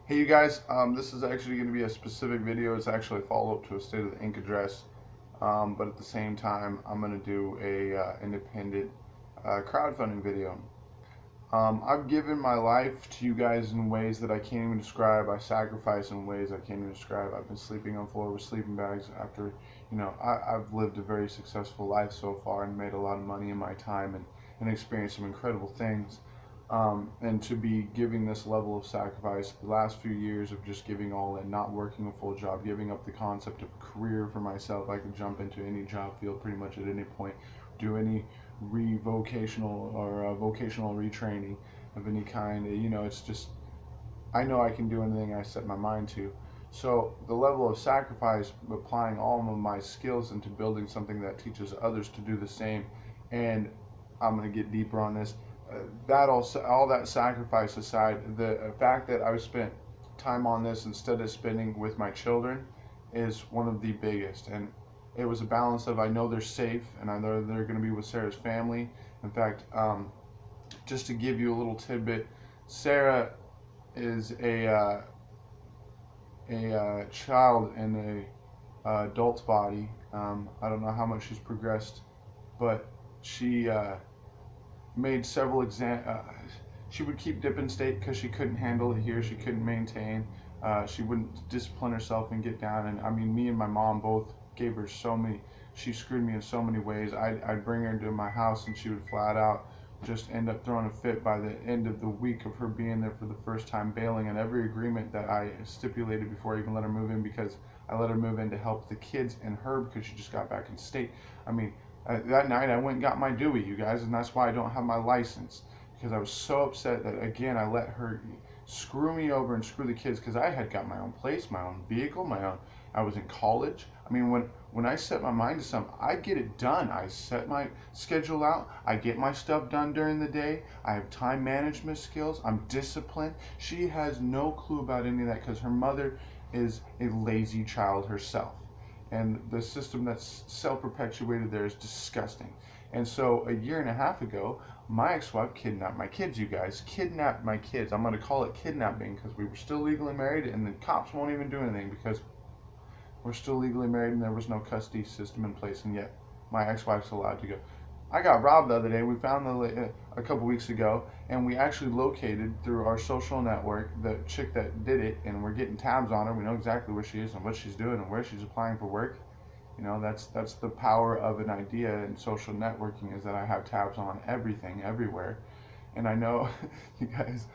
Hey you guys, this is actually going to be a specific video. It's actually a follow-up to a State of the Ink address, but at the same time I'm going to do a independent crowdfunding video. I've given my life to you guys in ways that I can't even describe. I sacrifice in ways I can't even describe. I've been sleeping on floor with sleeping bags after, I've lived a very successful life so far and made a lot of money in my time and experienced some incredible things. And to be giving this level of sacrifice, the last few years of just giving all in, not working a full job, giving up the concept of a career for myself. I could jump into any job field pretty much at any point, do any revocational or vocational retraining of any kind. It's just, I know I can do anything I set my mind to. So the level of sacrifice, applying all of my skills into building something that teaches others to do the same, and I'm going to get deeper on this. That all that sacrifice aside, the fact that I spent time on this instead of spending with my children is one of the biggest. And it was a balance of, I know they're safe and I know they're going to be with Sarah's family. In fact, just to give you a little tidbit, Sarah is a child in a adult's body. I don't know how much she's progressed, but she made several she would keep dipping state because she couldn't handle it here. She couldn't maintain. She wouldn't discipline herself and get down. And I mean, me and my mom both gave her so many. She screwed me in so many ways. I'd bring her into my house and she would flat out just end up throwing a fit by the end of the week of her being there for the first time, bailing on every agreement that I stipulated before I even let her move in, because I let her move in to help the kids and her because she just got back in state. I mean, that night I went and got my Dewey, you guys, and that's why I don't have my license, because I was so upset that, again, I let her screw me over and screw the kids, because I had got my own place, my own vehicle, I was in college. I mean, when I set my mind to something, I get it done. I set my schedule out. I get my stuff done during the day. I have time management skills. I'm disciplined. She has no clue about any of that because her mother is a lazy child herself. And the system that's self-perpetuated there is disgusting. And so a year and a half ago, my ex-wife kidnapped my kids, you guys. Kidnapped my kids. I'm going to call it kidnapping because we were still legally married, and the cops won't even do anything because we're still legally married and there was no custody system in place, and yet my ex-wife's allowed to go. I got robbed the other day. We found a couple weeks ago, and we actually located through our social network the chick that did it, and we're getting tabs on her. We know exactly where she is and what she's doing and where she's applying for work. That's the power of an idea in social networking, is that I have tabs on everything, everywhere. And I know you guys,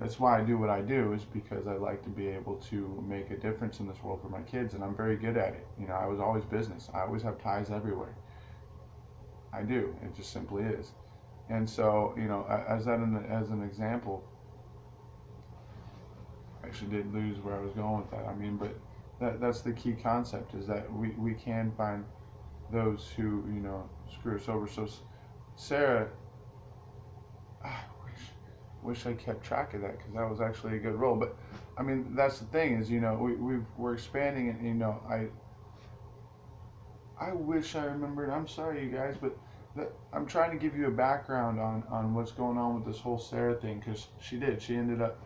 that's why I do what I do, is because I like to be able to make a difference in this world for my kids, and I'm very good at it. I was always business. I always have ties everywhere. I do. It just simply is. And so, as an example, I actually did lose where I was going with that. I mean, but that's the key concept, is that we can find those who, screw us over. So Sarah, I wish I kept track of that, because that was actually a good role. But I mean, that's the thing, is we're expanding it. I wish I remembered. I'm sorry, you guys, but I'm trying to give you a background on what's going on with this whole Sarah thing, because she ended up,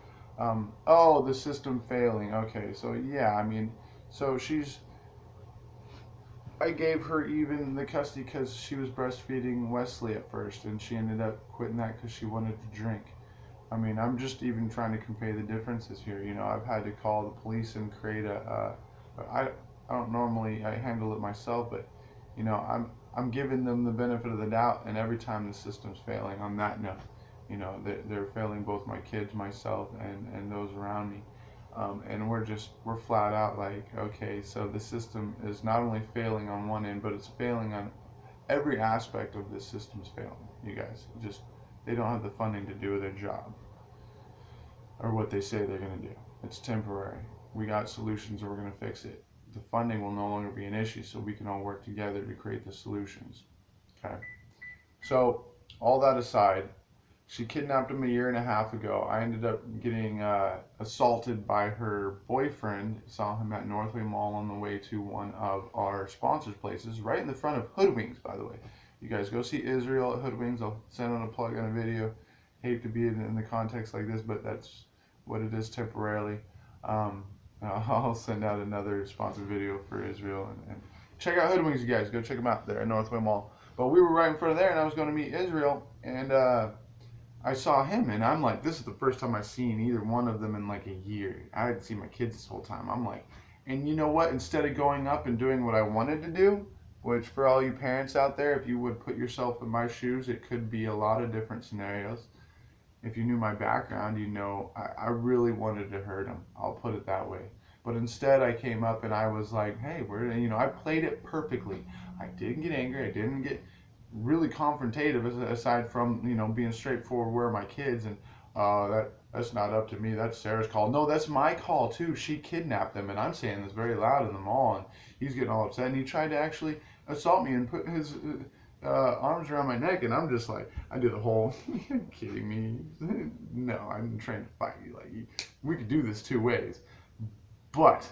oh, the system failing. Okay, so yeah, I mean, so I gave her even the custody because she was breastfeeding Wesley at first, and she ended up quitting that because she wanted to drink. I mean, I'm just even trying to convey the differences here. I've had to call the police and create I don't normally, I handle it myself, but I'm giving them the benefit of the doubt, and every time the system's failing on that note, they're failing both my kids, myself, and those around me. And we're flat out like, okay, so the system is not only failing on one end, but it's failing on every aspect of this system's failing. You guys, they don't have the funding to do their job, or what they say they're going to do. It's temporary. We got solutions, and we're going to fix it. The funding will no longer be an issue, so we can all work together to create the solutions. Okay. So all that aside, she kidnapped him a year and a half ago. I ended up getting assaulted by her boyfriend. Saw him at Northway Mall on the way to one of our sponsors' places, right in the front of Hoodwings, by the way. You guys go see Israel at Hoodwings. I'll send on a plug on a video. Hate to be in the context like this, but that's what it is temporarily. Um, I'll send out another sponsored video for Israel, and check out Hoodwings, you guys. Go check them out there at Northway Mall. But we were right in front of there, and I was going to meet Israel, and I saw him, and I'm like, this is the first time I've seen either one of them in like a year. I hadn't seen my kids this whole time. I'm like, and you know what? Instead of going up and doing what I wanted to do, which for all you parents out there, if you would put yourself in my shoes, it could be a lot of different scenarios. If you knew my background, you know I really wanted to hurt him. I'll put it that way. But instead, I came up and I was like, hey, I played it perfectly. I didn't get angry. I didn't get really confrontative, aside from being straightforward. Where are my kids? And that's not up to me. That's Sarah's call. No, that's my call too. She kidnapped them, and I'm saying this very loud in the mall, and he's getting all upset. And he tried to actually assault me and put his arms around my neck, and I'm just like, I do the whole, you're kidding me? No, I'm trying to fight you. Like, we could do this two ways. But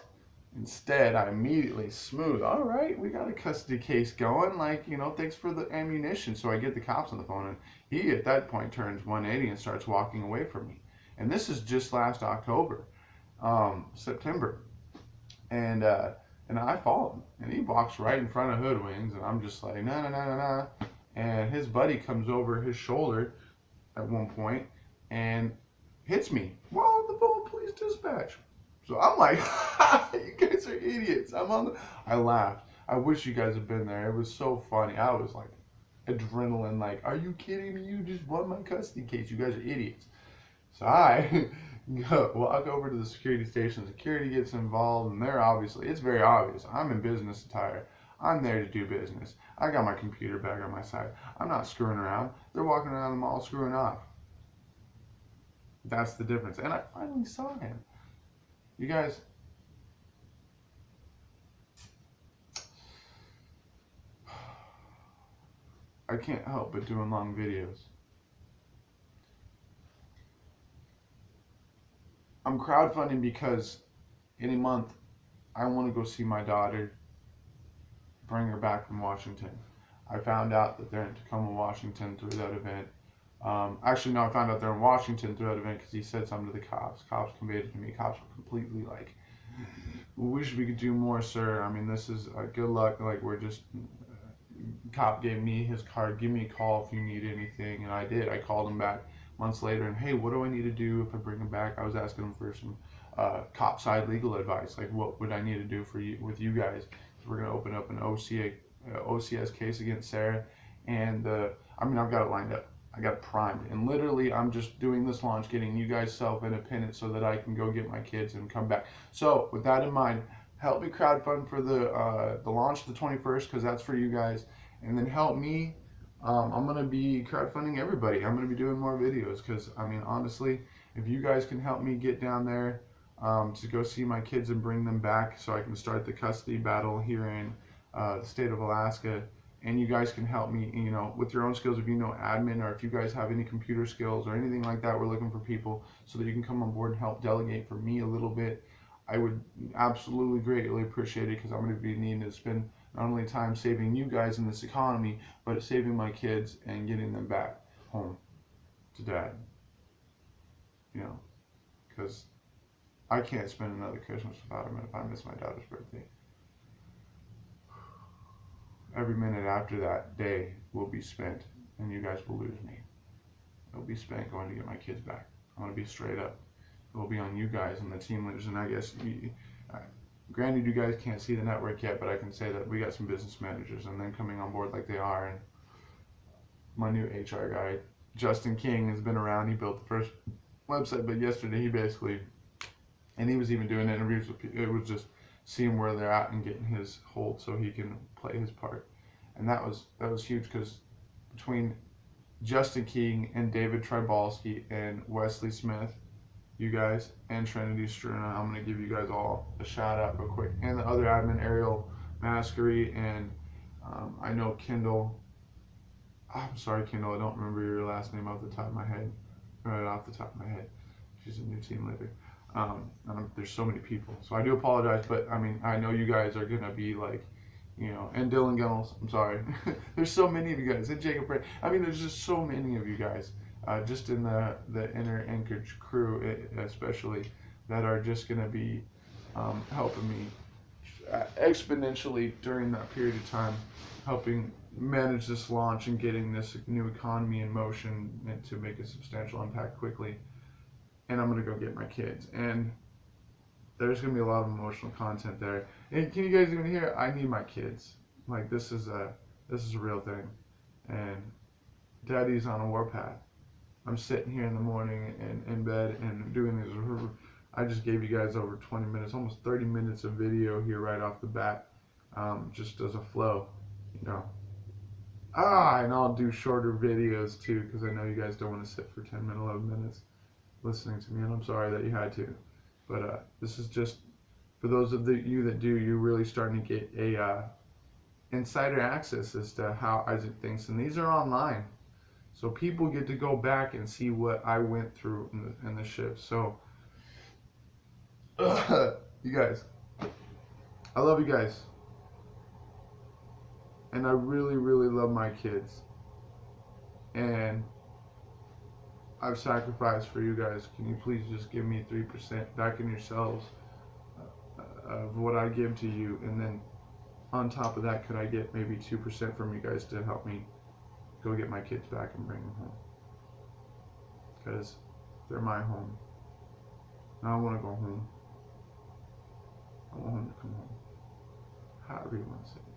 instead, I immediately smooth. All right, we got a custody case going. Like, thanks for the ammunition. So I get the cops on the phone, and he at that point turns 180 and starts walking away from me. And this is just last October, September, and I follow him, and he walks right in front of Hoodwings, and I'm just like, nah, nah, nah, nah, nah. And his buddy comes over his shoulder at one point and hits me while on the phone, police dispatch. So I'm like, you guys are idiots. I laughed. I wish you guys had been there. It was so funny. I was like, adrenaline, like, are you kidding me? You just won my custody case. You guys are idiots. So I walk over to the security station. Security gets involved, and it's very obvious. I'm in business attire. I'm there to do business. I got my computer bag on my side. I'm not screwing around. They're walking around the mall screwing off. That's the difference. And I finally saw him. You guys, I can't help but doing long videos. I'm crowdfunding because in a month I want to go see my daughter, bring her back from Washington. I found out that they're in Tacoma, Washington through that event. Actually, no, I found out they're in Washington through that event because he said something to the cops. Cops conveyed it to me. Cops were completely like, we wish we could do more, sir. I mean, this is good luck. Like, we're just, cop gave me his card. Give me a call if you need anything. And I did. I called him back months later, and hey, what do I need to do if I bring him back? I was asking him for some cop side legal advice. Like, what would I need to do for you with you guys? So we're going to open up an OCS case against Sarah. And, I've got it lined up. I got it primed, and literally I'm just doing this launch, getting you guys self-independent so that I can go get my kids and come back. So with that in mind, help me crowdfund for the launch the 21st, because that's for you guys, and then help me. I'm gonna be crowdfunding everybody. I'm gonna be doing more videos because honestly, if you guys can help me get down there to go see my kids and bring them back, so I can start the custody battle here in the state of Alaska. And you guys can help me, with your own skills. If you know admin, or if you guys have any computer skills or anything like that, we're looking for people so that you can come on board and help delegate for me a little bit. I would absolutely greatly appreciate it, because I'm going to be needing to spend not only time saving you guys in this economy, but saving my kids and getting them back home to dad. Because I can't spend another Christmas without him if I miss my daughter's birthday. Every minute after that day will be spent, and you guys will lose me. It'll be spent going to get my kids back. I'm going to be straight up. It will be on you guys and the team leaders. And I guess, granted, you guys can't see the network yet, but I can say that we got some business managers, and then coming on board like they are. And my new HR guy, Justin King, has been around. He built the first website, but yesterday he basically, and he was even doing interviews with people. It was just seeing where they're at and getting his hold so he can play his part. And that was huge, because between Justin King and David Tribalski and Wesley Smith, you guys, and Trinity Struna, I'm going to give you guys all a shout out real quick. And the other admin, Ariel Maskery, and I know Kendall. I'm sorry, Kendall, I don't remember your last name off the top of my head. Right off the top of my head. She's a new team leader. There's so many people, so I do apologize, but I know you guys are gonna be like, and Dylan Gunnels, I'm sorry. There's so many of you guys, and Jacob Ray. There's just so many of you guys, just in the inner Anchorage crew especially. that are just going to be helping me exponentially during that period of time, helping manage this launch and getting this new economy in motion and to make a substantial impact quickly. And I'm going to go get my kids. And there's going to be a lot of emotional content there. And can you guys even hear? I need my kids. Like, this is a real thing. And Daddy's on a warpath. I'm sitting here in the morning in bed and doing these. I just gave you guys over 20 minutes, almost 30 minutes of video here right off the bat, just as a flow, you know. And I'll do shorter videos too, because I know you guys don't want to sit for 10 minutes, 11 minutes listening to me, and I'm sorry that you had to. But this is just, for those of you that do, you're really starting to get a insider access as to how Isaac thinks, and these are online. So people get to go back and see what I went through in the shift. So, you guys, I love you guys. And I really, really love my kids. And I've sacrificed for you guys. Can you please just give me 3% back in yourselves of what I give to you? And then on top of that, could I get maybe 2% from you guys to help me go get my kids back and bring them home? Because they're my home. And I want to go home. I want home to come home. However you want to say it.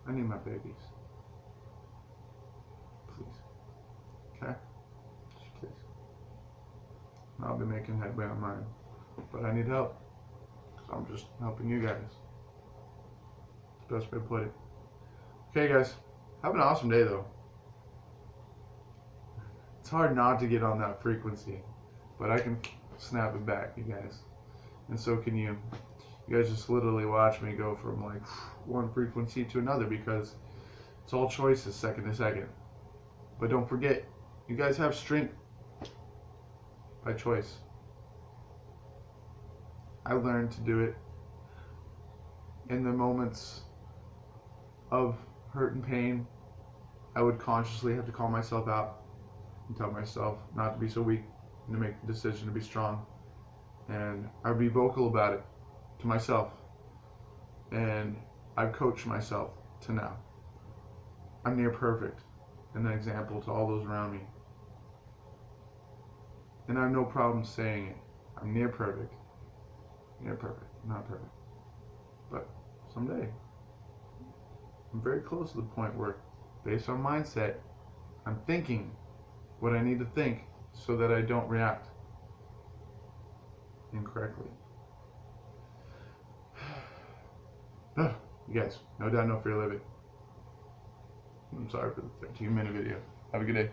I need my babies. Please. Okay? Just please. And I'll be making headway on mine. But I need help. So I'm just helping you guys. That's the best way to put it. Okay, guys. Have an awesome day, though. It's hard not to get on that frequency, but I can snap it back, you guys. And so can you. You guys just literally watch me go from like one frequency to another, because it's all choices second to second. But don't forget, you guys have strength by choice. I learned to do it in the moments of hurt and pain. I would consciously have to call myself out and tell myself not to be so weak and to make the decision to be strong. And I'd be vocal about it to myself. And I've coached myself to now. I'm near perfect and an example to all those around me. And I have no problem saying it. I'm near perfect. Near perfect. Not perfect. But someday, I'm very close to the point where, based on mindset, I'm thinking what I need to think so that I don't react incorrectly. You guys, no doubt, no fear, live it. I'm sorry for the 13-minute video. Have a good day.